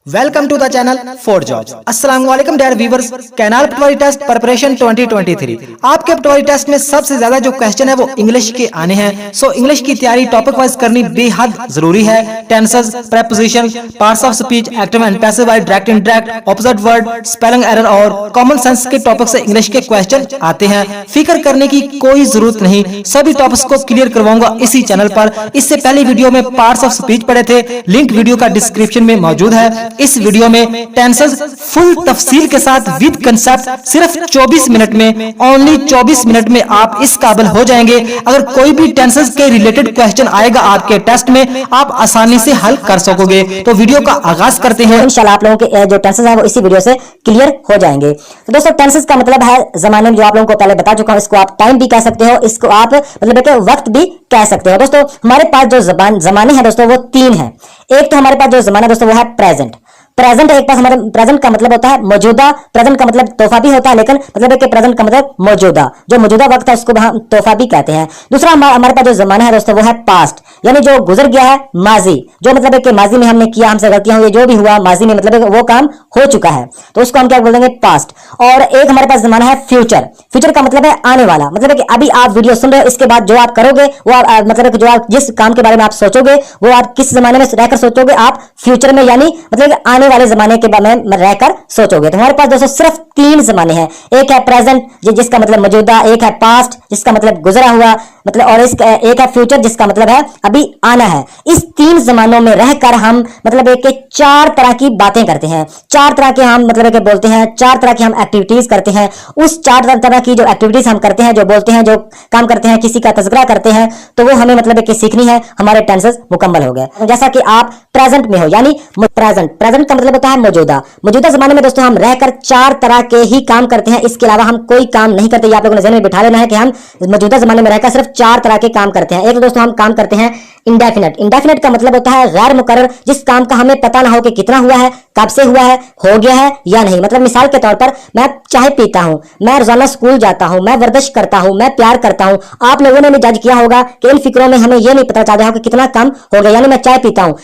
Welcome to the channel for jobs. अस्सलाम वालेकुम dear viewers. Canal patwari test preparation 2023 आपके पटवारी test में सबसे ज्यादा जो क्वेश्चन है वो इंग्लिश के आने हैं। सो इंग्लिश की तैयारी टॉपिक वाइज करनी बेहद जरूरी है। Tenses, preposition, parts of speech, active and passive voice, direct indirect, opposite word, spelling error और कॉमन सेंस के टॉपिक से इंग्लिश के क्वेश्चन आते हैं। फिक्र करने की कोई जरूरत नहीं, सभी टॉपिक्स को क्लियर करवाऊंगा इसी चैनल पर। इससे पहले वीडियो में पार्ट्स ऑफ स्पीच पढ़े थे, लिंक वीडियो का डिस्क्रिप्शन में मौजूद है। इस वीडियो में टेंसेस फुल तफसील के साथ विद कंसेप्ट सिर्फ 24 मिनट में, ओनली 24 मिनट में आप इस काबिल हो जाएंगे। अगर कोई भी टेंसेस के रिलेटेड क्वेश्चन आएगा आपके टेस्ट में, आप आसानी से हल कर सकोगे। तो वीडियो का आगाज करते हैं। इंशाल्लाह आप लोगों के जो टेंसेस है वो इसी वीडियो से क्लियर हो जाएंगे। तो दोस्तों टेंसेस का मतलब है जमाने में, जो आप लोगों को पहले बता चुका हूं। इसको आप टाइम भी कह सकते हो, इसको आप मतलब कि वक्त भी कह सकते हो। दोस्तों हमारे पास जो जमाने हैं दोस्तों वो तीन है। एक तो हमारे पास जो जमाना दोस्तों वो है प्रेजेंट। प्रेजेंट एक पास हमारे प्रेजेंट का मतलब होता है मौजूदा। प्रेजेंट का मतलब तोहफा भी होता है, लेकिन मतलब है कि प्रेजेंट का मतलब मौजूदा, जो मौजूदा वक्त है उसको हम तोहफा भी कहते हैं। दूसरा हमारे पास जो जमाना है दोस्तों वो है पास्ट, यानी जो गुजर गया है, माजी, जो मतलब है कि माजी में हमने किया, हमसे गलतियां हुई, जो भी हुआ माजी में मतलब है कि वो काम हो चुका है, तो उसको हम क्या बोल देंगे, पास्ट। और एक हमारे पास जमाना है फ्यूचर। फ्यूचर का मतलब है आने वाला, मतलब है कि अभी आप वीडियो सुन रहे हो, इसके बाद जो आप करोगे वो आप मतलब है कि जो आप जिस काम के बारे में आप सोचोगे वो आप किस जमाने में रहकर सोचोगे, आप फ्यूचर में, यानी मतलब कि आने वाले जमाने के बारे में रहकर सोचोगे। तो हमारे पास दोस्तों सिर्फ तीन जमाने हैं। एक है प्रेजेंट जिसका मतलब मौजूदा, एक है पास्ट जिसका मतलब गुजरा हुआ मतलब, और एक है फ्यूचर जिसका मतलब है अभी आना है। इस तीन जमानों में रहकर हम मतलब एक चार तरह की बातें करते हैं, चार तरह के हम मतलब के बोलते हैं, चार तरह की हम एक्टिविटीज करते हैं। उस चार तरह की जो एक्टिविटीज हम करते हैं, जो बोलते हैं, जो काम करते हैं, किसी का तज़किरा करते हैं, तो वो हमें मतलब कि सीखनी है। हमारे टेंसेस मुकम्मल हो गए। जैसा कि आप प्रेजेंट में हो, यानी प्रेजेंट का मतलब होता है मौजूदा। मौजूदा जमाने में दोस्तों हम रहकर चार तरह के ही काम करते हैं, इसके अलावा हम कोई काम नहीं करते। ये आप लोगों ने ज़हन में बिठा लेना है कि हम मौजूदा जमाने में रहकर सिर्फ चार तरह के काम करते हैं। एक तो दोस्तों हम काम करते हैं इंडेफिनेट। इंडेफिनेट का मतलब होता है गैर मुकर्रर, जिस काम का हमें पता ना हो कि कितना हुआ है, कब से हुआ है, हो गया है या नहीं। मतलब मिसाल के तौर पर मैं चाय पीता हूं, मैं रोजाना स्कूल जाता हूं, मैं वर्जिश करता हूं, मैं प्यार करता हूं। आप लोगों ने भी जज किया होगा कि इन फिक्रों में हमें यह नहीं पता चल रहा कि कितना कम हो गया, यानी मैं चाय पीता हूं,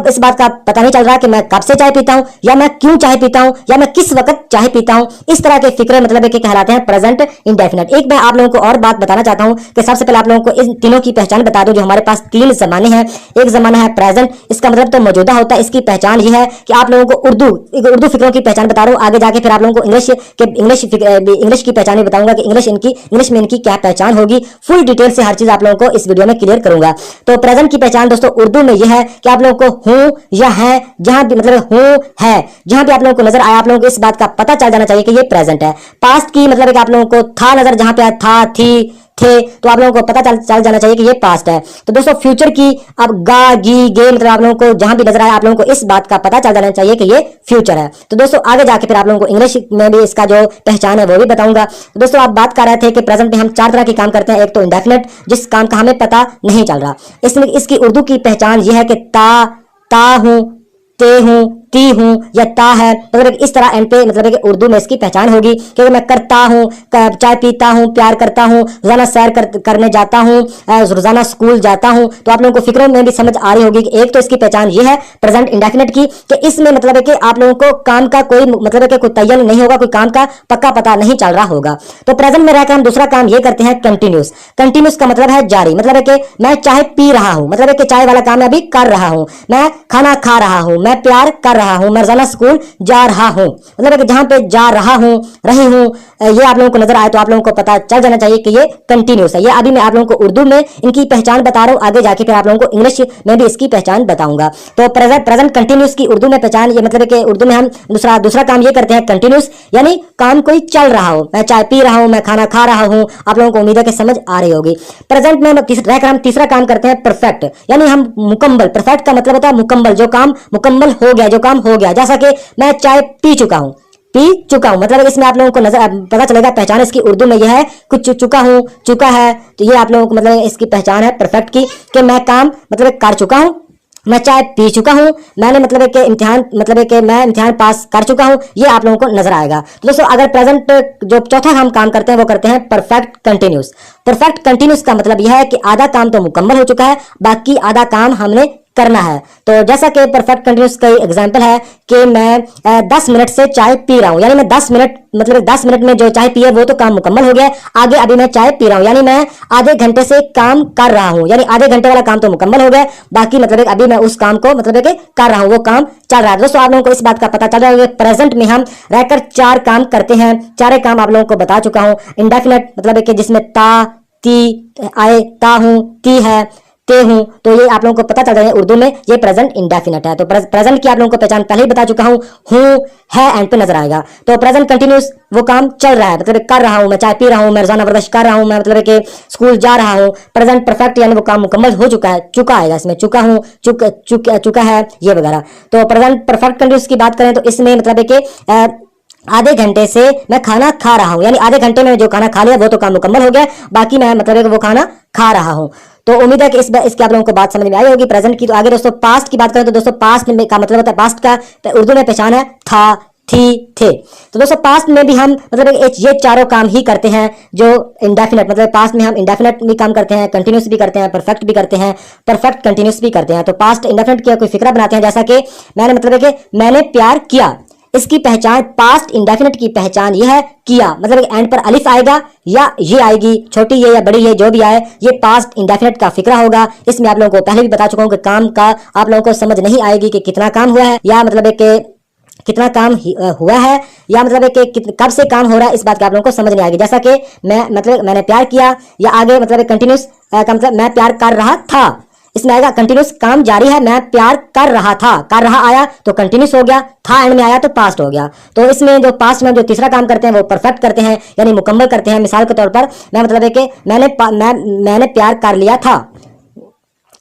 इस बात का पता नहीं चल रहा कि मैं कब से चाय पीता हूं, या मैं क्यों चाय पीता हूं, या मैं किस वक्त चाय पीता हूं। इस तरह के फिक्रे मतलब कि कहलाते हैं प्रेजेंट इंडेफिनेट। एक मैं आप लोगों को और बात बताना चाहता हूं कि सबसे पहले आप लोगों को इन तीनों की पहचान बता दूं। जो हमारे पास तीन जमाने हैं, एक जमाना है प्रेजेंट, इसका मतलब तो मौजूदा होता है। इसकी पहचान ये है कि आप लोगों को उर्दू फिक्रों की पहचान बता रहा हूं। आगे जाके फिर आप लोगों को इंग्लिश की पहचान भी बताऊंगा कि इंग्लिश में इनकी क्या पहचान होगी। फुल डिटेल से हर चीज आप लोगों को इस वीडियो में क्लियर करूंगा। तो प्रेजेंट की पहचान दोस्तों उर्दू में यह है कि आप लोगों को हूं या है, जहां भी मतलब हूं है, जहां भी आप लोगों को नजर आया, आप लोगों को इस बात का पता चल जाना चाहिए कि ये प्रेजेंट है। पास्ट की मतलब कि आप लोगों को था नजर, जहां पे था, थी, थे, तो आप लोगों को पता चल जाना चाहिए कि ये पास्ट है। तो दोस्तों फ्यूचर की अब गा, गी, गे मतलब आप लोगों को जहां भी नजर आए, आप लोगों को इस बात का पता चल जाना चाहिए कि ये फ्यूचर है। तो दोस्तों आगे जाके फिर आप लोगों को इंग्लिश में भी इसका जो पहचान है वो भी बताऊंगा। तो दोस्तों आप बात कर रहे थे कि प्रेजेंट में हम चार तरह के काम करते हैं। एक तो इंडेफिनेट, जिस काम का हमें पता नहीं चल रहा। इसमें इसकी उर्दू की पहचान ये है कि ता हूं, ते हूं, ती हूं या ता है, मतलब इस तरह एंड पे मतलब कि उर्दू में इसकी पहचान होगी कि मैं करता हूं, चाय पीता हूं, प्यार करता हूं, रोजाना सैर करने जाता हूं, रोजाना स्कूल जाता हूं। तो आप लोगों को फिक्रों में भी समझ आ रही होगी कि एक तो इसकी पहचान ये है प्रेजेंट इंडेफिनेट की कि इसमें मतलब है कि आप लोगों को काम का कोई मतलब है कि कोई तयन नहीं होगा, कोई काम का पक्का पता नहीं चल रहा होगा। तो प्रेजेंट में रहकर हम दूसरा काम ये करते हैं कंटिन्यूस। कंटिन्यूस का मतलब है जारी, मतलब है कि मैं चाय पी रहा हूं, मतलब है कि चाय वाला काम मैं अभी कर रहा हूं, मैं खाना खा रहा हूं, मैं प्यार कर रहा हूं, मैं रोजाना स्कूल जा रहा हूं, मतलब कि जहां पे जा रहा हूं, रही हूं, ये आप लोगों को नजर आए तो आप लोगों को पता चल जाना चाहिए कि ये कंटिन्यूस है। ये अभी मैं आप लोगों को उर्दू में इनकी पहचान बता रहा हूं, आगे जाके फिर आप लोगों को इंग्लिश में भी इसकी पहचान बताऊंगा। तो प्रेजेंट कंटिन्यूस की उर्दू में पहचान ये मतलब कि उर्दू में हम दूसरा काम ये करते हैं कंटिन्यूस, यानी काम कोई चल रहा हो, मैं चाय पी रहा हूं, मैं खाना खा रहा हूं। आप लोगों को उम्मीद है कि समझ आ रही होगी। प्रेजेंट में रहकर हम तीसरा काम करते हैं परफेक्ट, यानी हम मुकम्मल। परफेक्ट का मतलब होता है मुकम्मल, जो काम मुकम्मल हो गया, जो काम हो गया। जैसा कि मैं चाय पी चुका हूं, मतलब इसमें आप लोगों को नजर पता चलेगा पहचान इसकी उर्दू में यह है कुछ चुका हूं, चुका है। तो ये आप लोगों को मतलब इसकी पहचान है परफेक्ट की कि मैं काम मतलब कर चुका हूं, मैं चाय पी चुका हूं, मैंने मतलब कि इम्तिहान मतलब कि मैं इम्तिहान पास कर चुका हूं। ये आप लोगों को नजर आएगा। तो दोस्तों अगर प्रेजेंट जो चौथा हम काम करते हैं वो करते हैं परफेक्ट कंटिन्यूस। परफेक्ट कंटिन्यूस का मतलब यह है कि आधा काम तो मुकम्मल हो चुका है, बाकी आधा काम हमने करना है। तो जैसा कि परफेक्ट कंटिन्यूस का एग्जांपल है कि मैं 10 मिनट से चाय पी रहा हूं, यानी मैं 10 मिनट मतलब 10 मिनट में जो चाय पी है वो तो काम मुकम्मल हो गया, आगे अभी मैं चाय पी रहा हूं, यानी मैं आधे घंटे से काम कर रहा हूं, यानी आधे घंटे वाला काम तो मुकम्मल हो गया, बाकी मतलब अभी मैं उस काम को मतलब कि कर रहा हूं, वो काम चल रहा है। दोस्तों आप लोगों को इस बात का पता चल रहा है कि प्रेजेंट में हम रहकर 4 काम करते हैं, चारे काम आप लोगों को बता चुका हूं। इंडेफिनेट मतलब कि जिसमें ता, ती आए, ता हूं, ती है, ते हूं, तो ये आप लोगों को पता चल रहा है उर्दू में ये प्रेजेंट इंडेफिनेट है। तो प्रेजेंट की आप लोगों को पहचान पहले ही बता चुका हूं है एंड पे नजर आएगा। तो प्रेजेंट कंटिन्यूस वो काम चल रहा है, मतलब कर रहा हूं, मैं चाय पी रहा हूं, मैं रोजाना वर्जिश कर रहा हूं, मैं मतलब कि स्कूल जा रहा हूं। प्रेजेंट परफेक्ट यानी वो काम मुकम्मल हो चुका है, चुका आएगा इसमें, चुका हूं, चुका है, ये वगैरह। तो प्रेजेंट परफेक्ट कंटिन्यूस की बात करें तो इसमें मतलब है कि आधे घंटे से मैं खाना खा रहा हूं, यानी आधे घंटे में जो खाना खा लिया वो तो काम मुकम्मल हो गया, बाकी मैं मतलब वो खाना खा रहा हूं। तो उम्मीद है कि इसके आप लोगों को बात समझ में आई होगी। प्रेजेंट की तो आगे दोस्तों पास्ट की बात करें तो दोस्तों पास्ट में का मतलब होता है, पास्ट का उर्दू में पहचान है था, थी, थे। तो दोस्तों पास्ट में भी हम मतलब ये चारों काम ही करते हैं जो इंडेफिनेट, मतलब पास्ट में हम इंडेफिनेट भी काम करते हैं, कंटिन्यूस भी करते हैं, परफेक्ट भी करते हैं, परफेक्ट कंटिन्यूस भी करते हैं। तो पास्ट इंडेफिनेट की कोई फिक्रा बनाते हैं, जैसा कि मैंने मतलब कि मैंने प्यार किया, इसकी पहचान पास्ट इंडेफिनेट की पहचान यह है किया, मतलब एंड पर अलिफ आएगा या ये आएगी, छोटी ये या बड़ी ये जो भी आए, ये पास्ट इंडेफिनेट का फिक्रा होगा। इसमें आप लोगों को पहले भी बता चुका हूं कि काम का आप लोगों को समझ नहीं आएगी कि कितना काम हुआ है, या मतलब कि कितना काम हुआ है, या मतलब कि कब से काम हो रहा है, इस बात का आप लोगों को समझ नहीं आएगी। जैसा कि मैं मतलब मैंने प्यार किया, या आगे मतलब कंटिन्यूस का मतलब मैं प्यार कर रहा था, इसमें आएगा कंटिन्यूस काम जारी है, मैं प्यार कर रहा था, कर रहा आया तो कंटिन्यूस हो गया, था एंड में आया तो पास्ट हो गया। तो इसमें जो पास्ट में जो तीसरा काम करते हैं वो परफेक्ट करते हैं, यानी मुकम्मल करते हैं। मिसाल के तौर पर मैं मतलब है कि मैंने प्यार कर लिया था,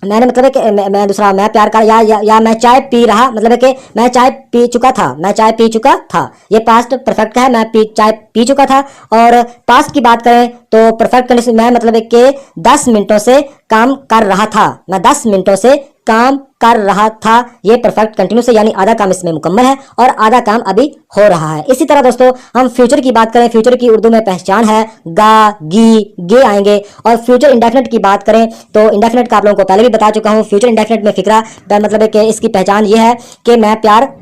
मैंने मतलब है कि मैं दूसरा मैं प्यार कर या मैं चाय पी रहा, मतलब है कि मैं चाय पी चुका था, मैं चाय पी चुका था, ये पास्ट परफेक्ट का है, मैं चाय पी चुका था। और पास्ट की बात करें तो परफेक्ट कंडीशन मैं मतलब है कि 10 मिनटों से काम कर रहा था, मैं 10 मिनटों से काम कर रहा था, ये परफेक्ट कंटिन्यूस है, यानी आधा काम इसमें मुकम्मल है और आधा काम अभी हो रहा है। इसी तरह दोस्तों हम फ्यूचर की बात करें, फ्यूचर की उर्दू में पहचान है गा, गी, गे आएंगे। और फ्यूचर इंडेफिनेट की बात करें तो इंडेफिनेट का आप लोगों को पहले भी बता चुका हूं। फ्यूचर इंडेफिनेट में फिक्रा मतलब है कि इसकी पहचान ये है कि मैं प्यार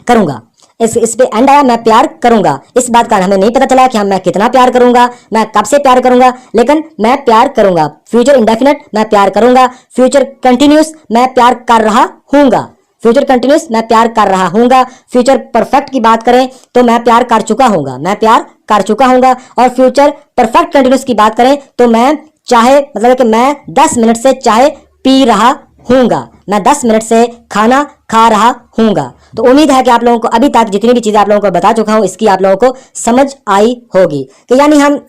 करूंगा, इस पे एंड आया, मैं प्यार करूंगा, इस बात का हमें नहीं पता चला कि मैं कितना प्यार करूंगा, मैं कब से प्यार करूंगा, लेकिन मैं प्यार करूंगा। फ्यूचर इंडेफिनेट मैं प्यार करूंगा, फ्यूचर कंटिन्यूस मैं प्यार कर रहा हूंगा, फ्यूचर कंटिन्यूस मैं प्यार कर रहा हूंगा। फ्यूचर परफेक्ट की बात करें तो मैं प्यार कर चुका हूंगा, मैं प्यार कर चुका हूंगा। और फ्यूचर परफेक्ट कंटिन्यूस की बात करें तो मैं चाहे मतलब कि मैं 10 मिनट से चाय पी रहा हूंगा, मैं 10 मिनट से खाना खा रहा हूंगा। तो उम्मीद है कि आप लोगों को अभी तक जितनी भी चीजें आप लोगों को बता चुका हूं इसकी आप लोगों को समझ आई होगी। कि यानी हम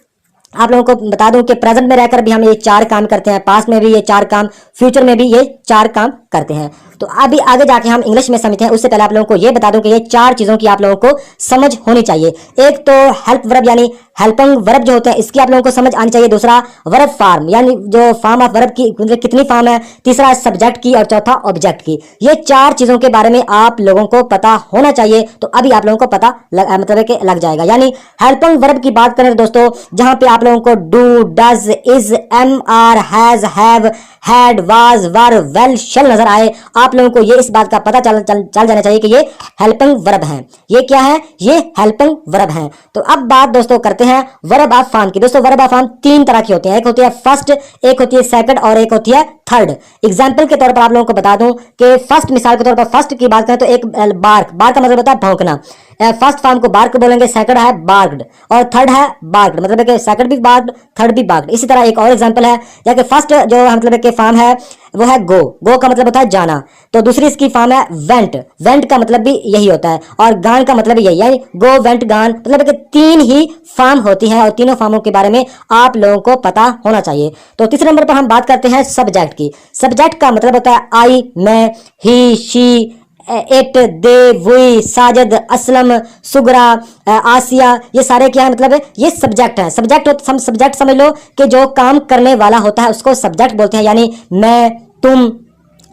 आप लोगों को बता दूं कि प्रेजेंट में रहकर भी हम ये 4 काम करते हैं, पास्ट में भी ये 4 काम, फ्यूचर में भी ये 4 काम करते हैं। तो अभी आगे जाके हम इंग्लिश में समझते हैं, उससे पहले आप लोगों को ये बता दूं कि ये 4 चीजों की आप लोगों को समझ होनी चाहिए। एक तो हेल्प वर्ब यानी हेल्पिंग वर्ब जो होते हैं इसकी आप लोगों को समझ आनी चाहिए। दूसरा वर्ब फॉर्म यानी जो फॉर्म ऑफ वर्ब की मतलब कितनी फॉर्म है। तीसरा सब्जेक्ट की और चौथा ऑब्जेक्ट की। ये 4 चीजों के बारे में आप लोगों को पता होना चाहिए। तो अभी आप लोगों को पता मतलब है कि लग जाएगा। यानी हेल्पिंग वर्ब की बात करें दोस्तों, जहां पे आप लोगों को do, does, is, am, are, has, have, had, was, were, will, shall नजर आए, आप लोगों को ये इस बात का पता चल जाना चाहिए कि ये हेल्पिंग वर्ब है। ये क्या है? ये हेल्पिंग वर्ब है। तो अब बात दोस्तों करते हैं वर्ब ऑफ फॉर्म की। दोस्तों वर्ब ऑफ फॉर्म 3 तरह की होती है, एक होती है फर्स्ट, एक होती है सेकंड और एक होती है थर्ड। एग्जाम्पल के तौर पर आप लोगों को बता दूं कि फर्स्ट, मिसाल के तौर पर फर्स्ट की बात करें तो एक बार्क, बार्क का मतलब होता है भौंकना। फर्स्ट फॉर्म को बार्क बोलेंगे, सेकंड है बार्क्ड और थर्ड है बार्क्ड, मतलब है कि सेकंड भी बार्क्ड, थर्ड भी बार्क्ड। इसी तरह एक और एग्जांपल है, या कि फर्स्ट जो मतलब है कि फॉर्म है वो है गो, गो का मतलब होता है जाना। तो दूसरी इसकी फॉर्म है वेंट, वेंट का मतलब भी यही होता है और गान का मतलब भी यही, यानी गो, वेंट, गान, मतलब है कि 3 ही फॉर्म होती है और तीनों फॉर्मों के बारे में आप लोगों को पता होना चाहिए। तो तीसरे नंबर पर हम बात करते हैं सब्जेक्ट की। सब्जेक्ट का मतलब होता है आई, मैं, he, she, it, they, we, Sajid, Aslam, Sugra, Asiya, ये सारे क्या है मतलब है ये सब्जेक्ट है। सब्जेक्ट समझ लो कि जो काम करने वाला होता है उसको सब्जेक्ट बोलते हैं। यानी मैं, तुम,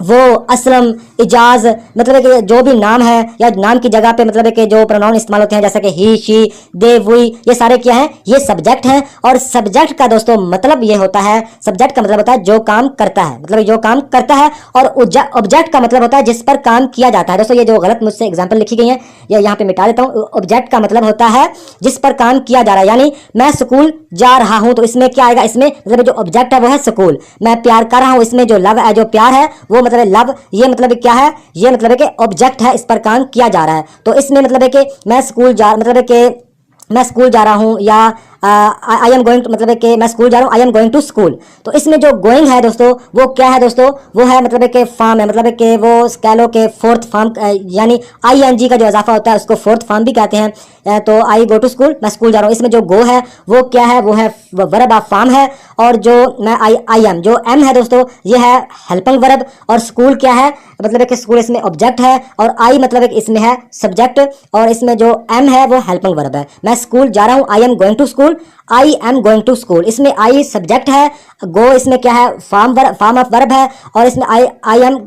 वो, असलम, इजाज, मतलब है कि जो भी नाम है या नाम की जगह पे मतलब है कि जो प्रोनाउन इस्तेमाल होते हैं जैसे कि ही, शी, दे, वी, ये सारे क्या हैं, ये सब्जेक्ट हैं। और सब्जेक्ट का दोस्तों मतलब ये होता है, सब्जेक्ट का मतलब होता है जो काम करता है, मतलब जो काम करता है। और ऑब्जेक्ट का मतलब होता है जिस पर काम किया जाता है। दोस्तों ये जो गलत मुझसे एग्जाम्पल लिखी गई है ये यहाँ पे मिटा देता हूँ। ऑब्जेक्ट का मतलब होता है जिस पर काम किया जा रहा है, यानी मैं स्कूल जा रहा हूँ तो इसमें क्या आएगा, इसमें मतलब जो ऑब्जेक्ट है वो है स्कूल। मैं प्यार कर रहा हूँ, इसमें जो लव है, जो प्यार है वो मतलब लव, ये मतलब क्या है, ये मतलब है कि ऑब्जेक्ट है, इस पर काम किया जा रहा है। तो इसमें मतलब है कि मैं स्कूल जा, मतलब है कि मैं स्कूल जा रहा हूँ, या आई एम गोइंग, मतलब है कि मैं स्कूल जा रहा हूँ, I am going to school. तो इसमें जो गोइंग है दोस्तों वो क्या है दोस्तों, वो है मतलब है कि फॉर्म है, मतलब है कि वो कह लो कि फोर्थ फॉर्म, यानी आई एन जी का जो इजाफा होता है उसको फोर्थ फॉर्म भी कहते हैं। तो आई गो टू स्कूल, मैं स्कूल जा रहा हूँ। इसमें जो गो है वो क्या है, वो है वर्ब ऑफ फॉर्म है। और जो मैं आई एम, जो एम है दोस्तों ये है हेल्पिंग वर्ब। और स्कूल क्या है, मतलब है कि स्कूल इसमें ऑब्जेक्ट है, और आई मतलब है कि इसमें है सब्जेक्ट, और इसमें जो एम है वो हेल्पिंग वर्ब है। मैं स्कूल जा रहा हूँ, I am going to school, I am going to school. इसमें आई सब्जेक्ट है, गो इसमें क्या है, फॉर्म ऑफ वर्ब है, और इसमें आई एम,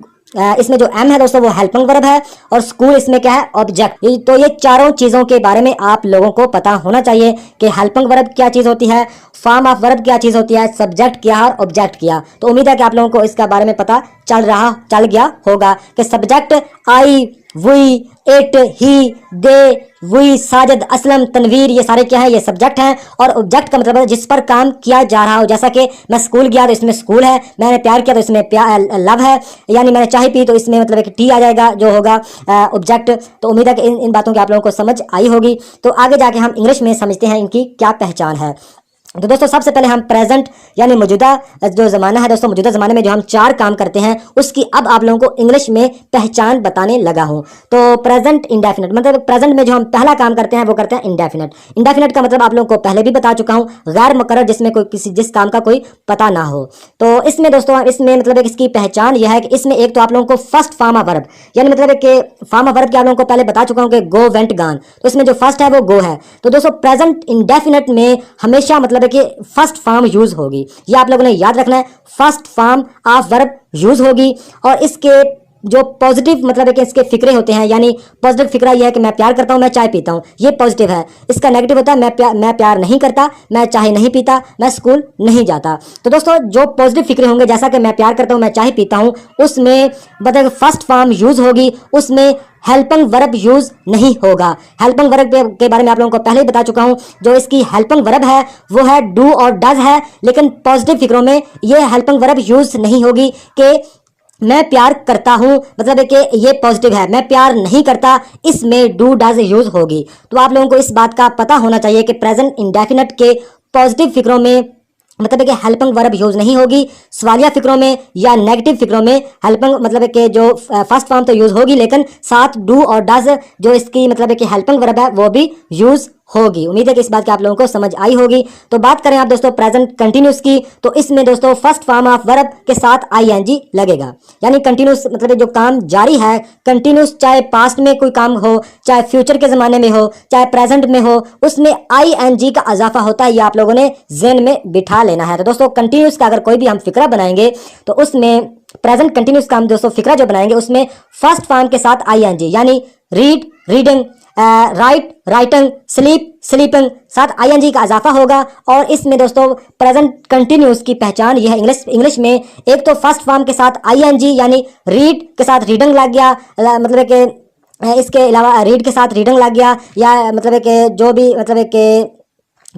इसमें जो एम है दोस्तों वो हेल्पिंग वर्ब है, और स्कूल इसमें क्या है, ऑब्जेक्ट। तो ये चारों चीजों के बारे में आप लोगों को पता होना चाहिए कि हेल्पिंग वर्ब क्या चीज होती है, फॉर्म ऑफ वर्ब क्या चीज होती है, सब्जेक्ट क्या है और ऑब्जेक्ट क्या। तो उम्मीद है कि आप लोगों को इसके बारे में पता चल गया होगा कि subject I, we, it, he, they, we, Sajid, Aslam, Tanveer, ये सारे क्या है, ये सब्जेक्ट हैं। और ऑब्जेक्ट का मतलब है जिस पर काम किया जा रहा हो, जैसा कि मैं स्कूल गया तो इसमें स्कूल है, मैंने प्यार किया तो इसमें लव है, यानी मैंने चाय पी तो इसमें मतलब टी आ जाएगा जो होगा ऑब्जेक्ट। तो उम्मीद है कि इन बातों की आप लोगों को समझ आई होगी। तो आगे जाके हम इंग्लिश में समझते हैं इनकी क्या पहचान है। तो दोस्तों सबसे पहले हम प्रेजेंट यानी मौजूदा जो ज़माना है दोस्तों, मौजूदा ज़माने में जो हम चार काम करते हैं उसकी अब आप लोगों को इंग्लिश में पहचान बताने लगा हूं। तो प्रेजेंट इंडेफिनिट, मतलब प्रेजेंट में जो हम पहला काम करते हैं वो करते हैं इंडेफिनिट। इंडेफिनिट का मतलब आप लोगों को पहले भी बता चुका हूं, गैर मुकर्रर, जिसमें कोई जिस काम का कोई पता ना हो। तो इसमें दोस्तों, इसमें मतलब इसकी पहचान यह है कि इसमें एक तो आप लोगों को फर्स्ट फॉर्म ऑफ वर्ब, यानी मतलब कि फॉर्म ऑफ वर्ब के आप लोगों को पहले बता चुका हूं कि गो, वेंट, गॉन। तो इसमें जो फर्स्ट है वो गो है। तो दोस्तों प्रेजेंट इंडेफिनिट में हमेशा मतलब कि फर्स्ट फॉर्म यूज होगी, ये आप लोगों ने याद रखना है, first form of verb use होगी। और इसके जो पॉजिटिव मतलब है कि इसके फिक्रे होते हैं, यानी पॉजिटिव फिक्रा यह है कि मैं प्यार करता हूं, मैं चाय पीता हूं, ये पॉजिटिव है। इसका नेगेटिव होता है मैं प्यार नहीं करता, मैं चाय नहीं पीता, मैं स्कूल नहीं जाता। तो दोस्तों जो पॉजिटिव फिक्रे होंगे, जैसा कि मैं प्यार करता हूं, मैं चाय पीता हूं, उसमें मतलब फर्स्ट फॉर्म यूज होगी, उसमें हेल्पिंग वर्ब यूज नहीं होगा। हेल्पिंग वर्ब के बारे में आप लोगों को पहले ही बता चुका हूं, जो इसकी हेल्पिंग वर्ब है वो है डू और डज है, लेकिन पॉजिटिव फिक्रों में ये हेल्पिंग वर्ब यूज नहीं होगी कि मैं प्यार करता हूं, मतलब है कि ये पॉजिटिव है, मैं प्यार नहीं करता, इसमें डू डज यूज होगी। तो आप लोगों को इस बात का पता होना चाहिए कि प्रेजेंट इंडेफिनिट के पॉजिटिव फिक्रों में मतलब है कि हेल्पिंग वर्ब यूज नहीं होगी, सवालिया फिक्रों में या नेगेटिव फिक्रों में हेल्पिंग मतलब है कि जो फर्स्ट फॉर्म तो यूज होगी, लेकिन साथ डू और डज जो इसकी मतलब है कि हेल्पिंग वर्ब है वो भी यूज होगी। उम्मीद है कि इस बात की आप लोगों को समझ आई होगी। तो बात करें आप दोस्तों प्रेजेंट कंटिन्यूस की, तो इसमें दोस्तों फर्स्ट फॉर्म ऑफ वर्ब के साथ आईएनजी लगेगा, यानी कंटिन्यूस मतलब जो काम जारी है, कंटिन्यूस, चाहे पास्ट में कोई काम हो, चाहे फ्यूचर के जमाने में हो, चाहे प्रेजेंट में हो, उसमें आईएनजी का इजाफा होता है। ये आप लोगों ने ज़हन में बिठा लेना है। तो दोस्तों कंटिन्यूस का अगर कोई भी हम फिक्रा बनाएंगे तो उसमें प्रेजेंट कंटिन्यूस का हम दोस्तों फिक्रा जो बनाएंगे उसमें फर्स्ट फॉर्म के साथ आईएनजी, यानी read, reading, right, writing, sleep, sleeping, साथ आईएनजी का इजाफा होगा। और इसमें दोस्तों प्रेजेंट कंटिन्यूस की पहचान यह है इंग्लिश में, एक तो फर्स्ट फॉर्म के साथ आईएनजी यानी रीड के साथ रीडिंग लग गया, मतलब कि इसके अलावा रीड के साथ रीडिंग लग गया, या मतलब कि जो भी मतलब कि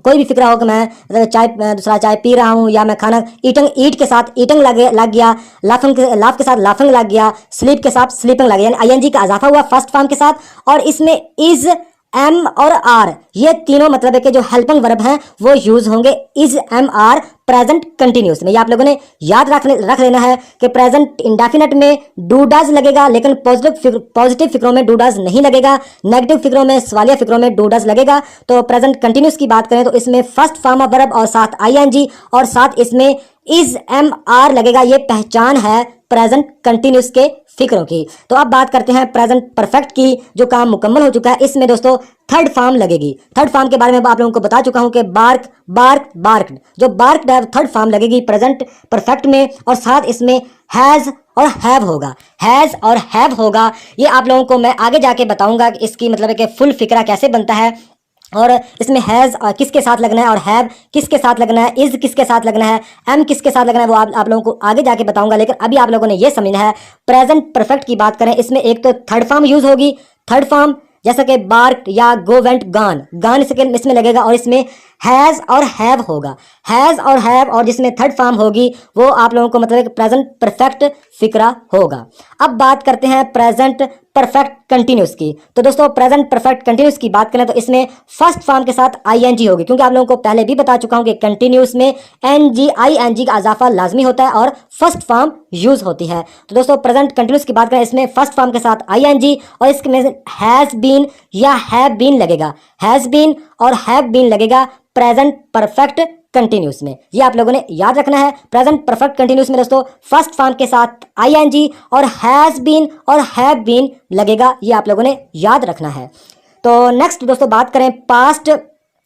कोई भी फिक्रा हो कि मैं दूसरा चाय पी रहा हूँ, या मैं खाना ईट के साथ ईटिंग लग गया, लाफ के साथ लाफिंग लग गया, स्लीप के साथ स्लीपिंग लग गया, यानी आईएनजी का इजाफा हुआ फर्स्ट फॉर्म के साथ। और इसमें इज, एम और आर, ये तीनों मतलब है कि जो हेल्पिंग वर्ब हैं वो यूज होंगे is, am, are present continuous में। ये आप लोगों ने याद रख लेना है कि प्रेजेंट इंडेफिनिट में डू डज लगेगा, लेकिन पॉजिटिव फिक्रों में डू डज नहीं लगेगा, नेगेटिव फिक्रों में, सवालिया फिक्रों में डू डज लगेगा। तो प्रेजेंट कंटिन्यूस की बात करें तो इसमें फर्स्ट फॉर्म ऑफ वर्ब और साथ आईएनजी और साथ इसमें इज एम आर लगेगा, ये पहचान है प्रेजेंट कंटिन्यूस के फिक्रों की। तो अब बात करते हैं प्रेजेंट परफेक्ट की, जो काम मुकम्मल हो चुका है। इसमें दोस्तों थर्ड फॉर्म लगेगी। थर्ड फॉर्म के बारे में आप लोगों को बता चुका हूं कि बार्क, बार्क, बार्क्ड, जो बार्क्ड है थर्ड फॉर्म लगेगी प्रेजेंट परफेक्ट में, और साथ इसमें हैज और हैव होगा। हैज और हैव होगा, ये आप लोगों को मैं आगे जाके बताऊंगा कि इसकी मतलब है कि फुल फिक्रा कैसे बनता है, और इसमें हैज़ किसके साथ लगना है और हैव किसके साथ लगना है, इज़ किसके साथ लगना है, एम किसके साथ लगना है, वो आप लोगों को आगे जाके बताऊंगा। लेकिन अभी आप लोगों ने ये समझना है प्रेजेंट परफेक्ट की बात करें, इसमें एक तो थर्ड फॉर्म यूज होगी। थर्ड फॉर्म जैसा कि बार्क या गो वेंट गान, गान इसमें लगेगा, और इसमें हैज़ और हैव होगा। हैज़ और हैव, और जिसमें थर्ड फॉर्म होगी वो आप लोगों को मतलब प्रेजेंट परफेक्ट फिक्रा होगा। अब बात करते हैं प्रेजेंट परफेक्ट कंटिन्यूस की। तो दोस्तों प्रेजेंट परफेक्ट कंटिन्यूस की बात करें तो इसमें फर्स्ट फॉर्म के साथ आईएनजी होगी, क्योंकि आप लोगों को पहले भी बता चुका हूं कि कंटिन्यूस में एनजी आईएनजी का इजाफा लाजमी होता है और फर्स्ट फॉर्म यूज होती है। तो दोस्तों प्रेजेंट कंटिन्यूस की बात करें, इसमें फर्स्ट फॉर्म के साथ आईएनजी और इसमें हैज बीन या हैव बीन लगेगा। हैज बीन और हैव बीन लगेगा प्रेजेंट परफेक्ट कंटिन्यूस में, ये आप लोगों ने याद रखना है। प्रेजेंट परफेक्ट कंटिन्यूस में दोस्तों फर्स्ट फॉर्म के साथ आईएनजी और हैज बीन और हैव बीन लगेगा, ये आप लोगों ने याद रखना है। तो नेक्स्ट दोस्तों बात करें पास्ट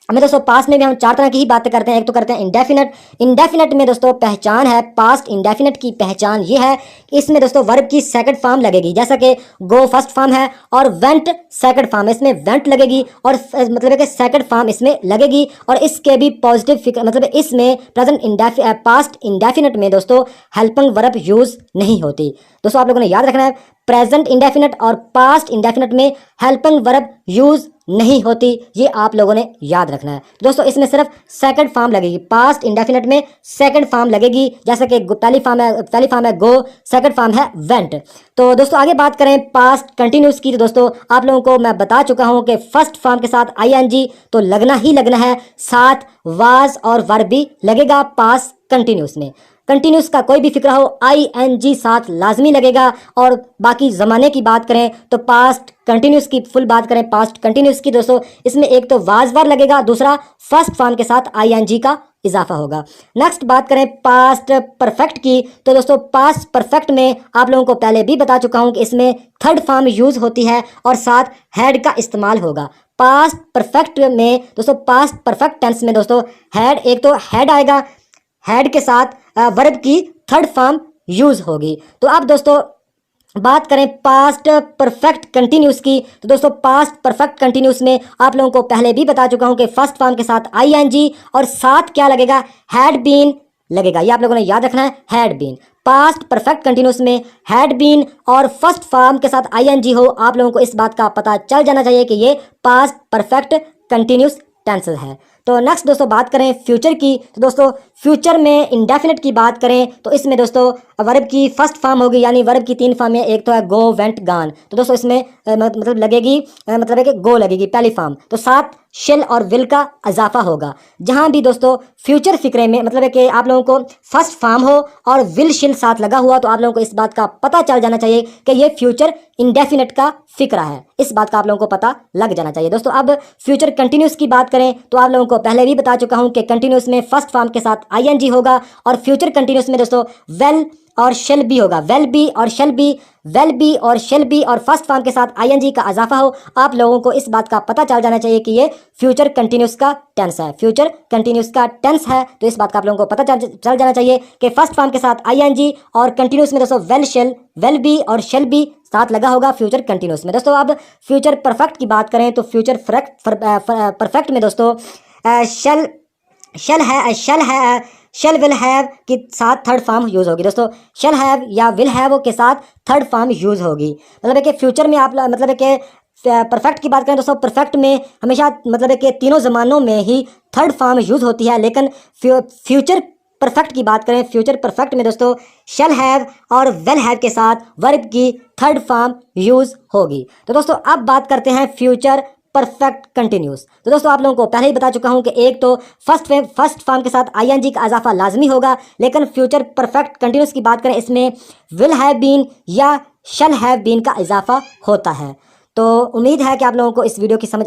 में। दोस्तों पास्ट में भी हम चार तरह की ही बातें करते हैं। एक तो करते हैं इंडेफिनेट। इंडेफिनेट में दोस्तों पहचान है, पास्ट इंडेफिनेट की पहचान ये है, इसमें दोस्तों वर्ब की सेकंड फॉर्म लगेगी, जैसा कि गो फर्स्ट फॉर्म है और वेंट सेकंड फॉर्म है, इसमें वेंट लगेगी और मतलब है कि सेकंड फॉर्म इसमें लगेगी, और इसके भी पॉजिटिव मतलब इसमें प्रेजेंट पास्ट इंडेफिनेट में दोस्तों हेल्पिंग वर्ब यूज नहीं होती। दोस्तों आप लोगों ने याद रखना है प्रेजेंट इंडेफिनेट और पास्ट इंडेफिनेट में हेल्पिंग वर्ब यूज नहीं होती, ये आप लोगों ने याद रखना है। दोस्तों इसमें सिर्फ सेकंड फॉर्म लगेगी, पास्ट इंडेफिनेट में सेकंड फॉर्म लगेगी, जैसे कि पहली फॉर्म है गो, सेकंड फॉर्म है वेंट। तो दोस्तों आगे बात करें पास्ट कंटिन्यूस की, तो दोस्तों आप लोगों को मैं बता चुका हूं कि फर्स्ट फॉर्म के साथ आईएनजी तो लगना ही लगना है, साथ वाज और वर्ब भी लगेगा पास्ट कंटिन्यूस में। कंटिन्यूस का कोई भी फिक्र हो आईएनजी साथ लाजमी लगेगा। और बाकी ज़माने की बात करें तो पास्ट कंटिन्यूस की फुल बात करें, पास्ट कंटिन्यूस की दोस्तों इसमें एक तो वाज वर्ब लगेगा, दूसरा फर्स्ट फॉर्म के साथ आईएनजी का इजाफा होगा। नेक्स्ट बात करें पास्ट परफेक्ट की, तो दोस्तों पास्ट परफेक्ट में आप लोगों को पहले भी बता चुका हूं कि इसमें थर्ड फॉर्म यूज होती है और साथ हैड का इस्तेमाल होगा। पास्ट परफेक्ट में दोस्तों, पास्ट परफेक्ट टेंस में दोस्तों हैड, एक तो हैड आएगा, हैड के साथ वर्ब की थर्ड फॉर्म यूज होगी। तो अब दोस्तों बात करें पास्ट परफेक्ट कंटिन्यूस की, तो दोस्तों पास्ट परफेक्ट कंटिन्यूस में आप लोगों को पहले भी बता चुका हूं कि फर्स्ट फॉर्म के साथ आईएनजी और साथ क्या लगेगा, हैड बीन लगेगा, ये आप लोगों ने याद रखना है, had been. Past perfect continuous में हैड बीन और फर्स्ट फॉर्म के साथ आईएनजी हो, आप लोगों को इस बात का पता चल जाना चाहिए कि ये पास्ट परफेक्ट कंटिन्यूस टेंसेस है। तो नेक्स्ट दोस्तों बात करें फ्यूचर की, तो दोस्तों फ्यूचर में इंडेफिनेट की बात करें तो इसमें दोस्तों वर्ब की फर्स्ट फॉर्म होगी, यानी वर्ब की तीन फॉर्म है, एक तो है गो वेंट गान, तो दोस्तों इसमें मतलब लगेगी मतलब है कि गो लगेगी पहली फॉर्म, तो साथ शेल और विल का इजाफा होगा। जहां भी दोस्तों फ्यूचर फिक्रे में मतलब है कि आप लोगों को फर्स्ट फॉर्म हो और विल शेल साथ लगा हुआ, तो आप लोगों को इस बात का पता चल जाना चाहिए कि ये फ्यूचर इंडेफिनेट का फिक्रा है, इस बात का आप लोगों को पता लग जाना चाहिए। दोस्तों अब फ्यूचर कंटिन्यूस की बात करें तो आप लोगों को पहले भी बता चुका हूं कि कंटिन्यूस में फर्स्ट फॉर्म के साथ आईएनजी होगा, और फ्यूचर कंटिन्यूस में दोस्तों वेल और शेल बी होगा, वेल बी और शेल बी, वेल बी और शेल बी और फर्स्ट फॉर्म के साथ आईएनजी का इजाफा हो, आप लोगों को इस बात का पता चल जाना चाहिए कि ये फ्यूचर कंटिन्यूस का टेंस है, फ्यूचर कंटिन्यूस का टेंस है। तो इस बात का आप लोगों को पता चल जाना चाहिए कि फर्स्ट फॉर्म के साथ आईएनजी और कंटिन्यूस में दोस्तों वेल शेल, वेल बी और शेल बी साथ लगा होगा फ्यूचर कंटिन्यूस में। दोस्तों अब फ्यूचर परफेक्ट की बात करें तो फ्यूचर परफेक्ट में दोस्तों शेल विल हैव के साथ थर्ड फॉर्म यूज होगी। दोस्तों शेल हैव या विल हैव के साथ थर्ड फॉर्म यूज होगी, मतलब है कि फ्यूचर में आप मतलब है कि परफेक्ट की बात करें दोस्तों, परफेक्ट में हमेशा मतलब है कि तीनों ज़मानों में ही थर्ड फॉर्म यूज होती है, लेकिन फ्यूचर परफेक्ट की बात करें, फ्यूचर परफेक्ट में दोस्तों शेल हैव और वेल हैव के साथ वर्ब की थर्ड फॉर्म यूज होगी। तो दोस्तों अब बात करते हैं फ्यूचर परफेक्ट कंटिन्यूस। तो दोस्तों आप लोगों को पहले ही बता चुका हूं कि एक तो फर्स्ट फॉर्म के साथ आईएनजी का इजाफा लाजमी होगा, लेकिन फ्यूचर परफेक्ट कंटिन्यूस की बात करें इसमें विल हैव बीन या शैल हैव बीन का इजाफा होता है। तो उम्मीद है कि आप लोगों को इस वीडियो की समझ